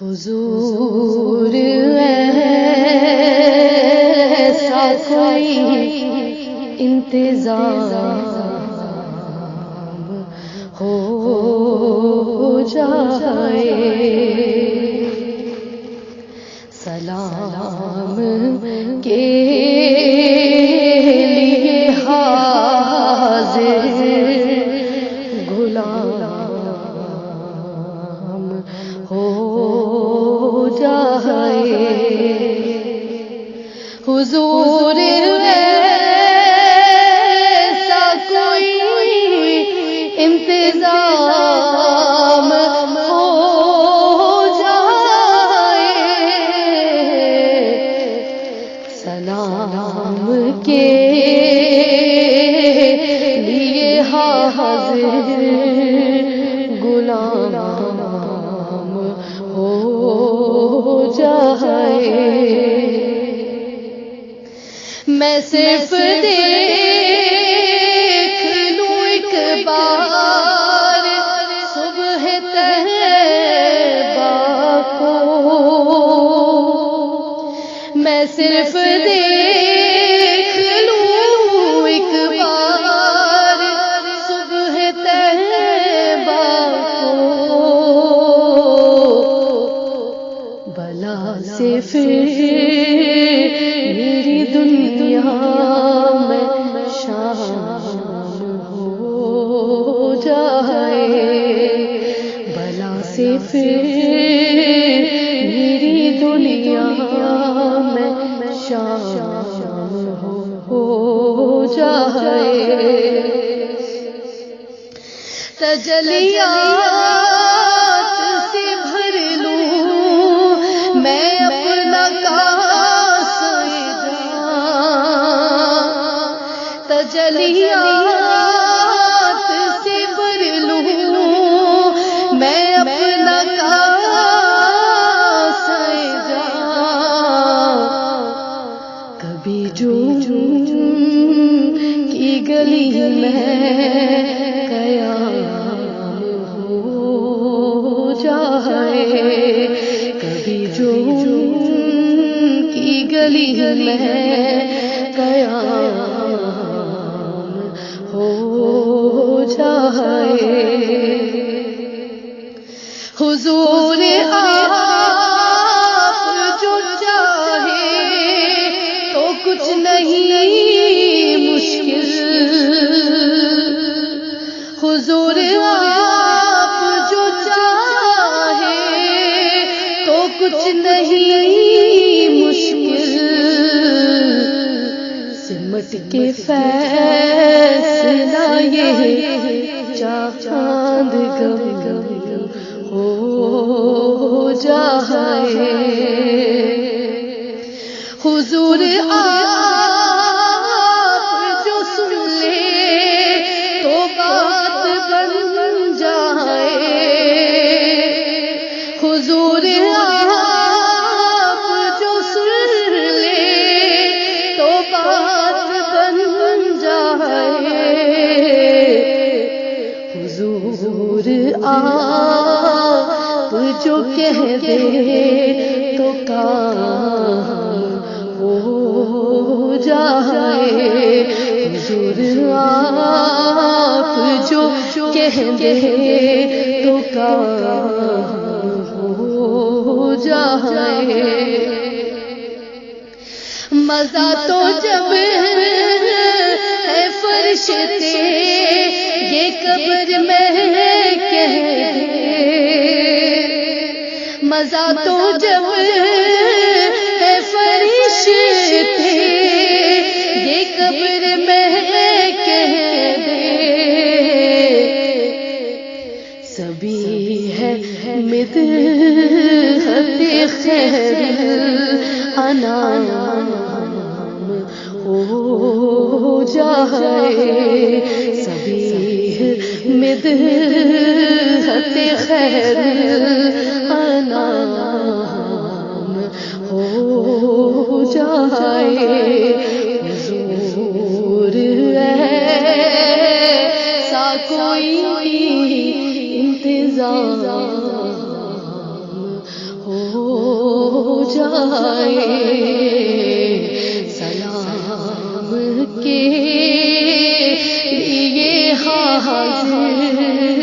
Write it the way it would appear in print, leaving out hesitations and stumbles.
حضور ایسا کوئی انتظام ہو جائے، سلام کے لیے حاضر غلام ہو جائے، حضور ایسا کوئی انتظام ہو جائے، سلام کے لیے حاضر غلام ہو جائے، میں صرف دیکھ لوں ایک بار صبح طیبہ کو، میں صرف دیکھ لوں ایک بار صبح طیبہ کو، بلا سے پھر میری دنیا میں شام ہو جائے، بلا سے پھر میری دنیا میں شام ہو جائے، تجلیات سے بھر لوں میں اپنا تجلیات سے بھر لوں میں اپنا کبھی جون کی گلی میں قیام ہو جائے، کبھی جون کی گلی میں قیام ہو جائے، حضور آپ جو چاہے تو کچھ نہیں مشکل، حضور آپ جو چاہے تو کچھ نہیں مشکل، سمٹ کے فیصلہ یہ چاند گم گم ہو جائے، حضور آپ جو سن لے تو بات بن جائے، حضور آپ جو سن لے تو بات بن جائے، حضور آپ جو کہہ دے تو کام ہو جائے، حضور آپ جو کہہ دے تو کام ہو جائے، مزہ تو جب ہے فرشتے یہ قبر میں کہہ دے، مزہ تو جب ہے فرشتے یہ قبر میں کہہ دے، سبھی ہے مدحت خیر انام ہو جائے، سبھی مدحت خیر انام ہو جائے، حضور ایسا کوئی انتظام ہو حاضر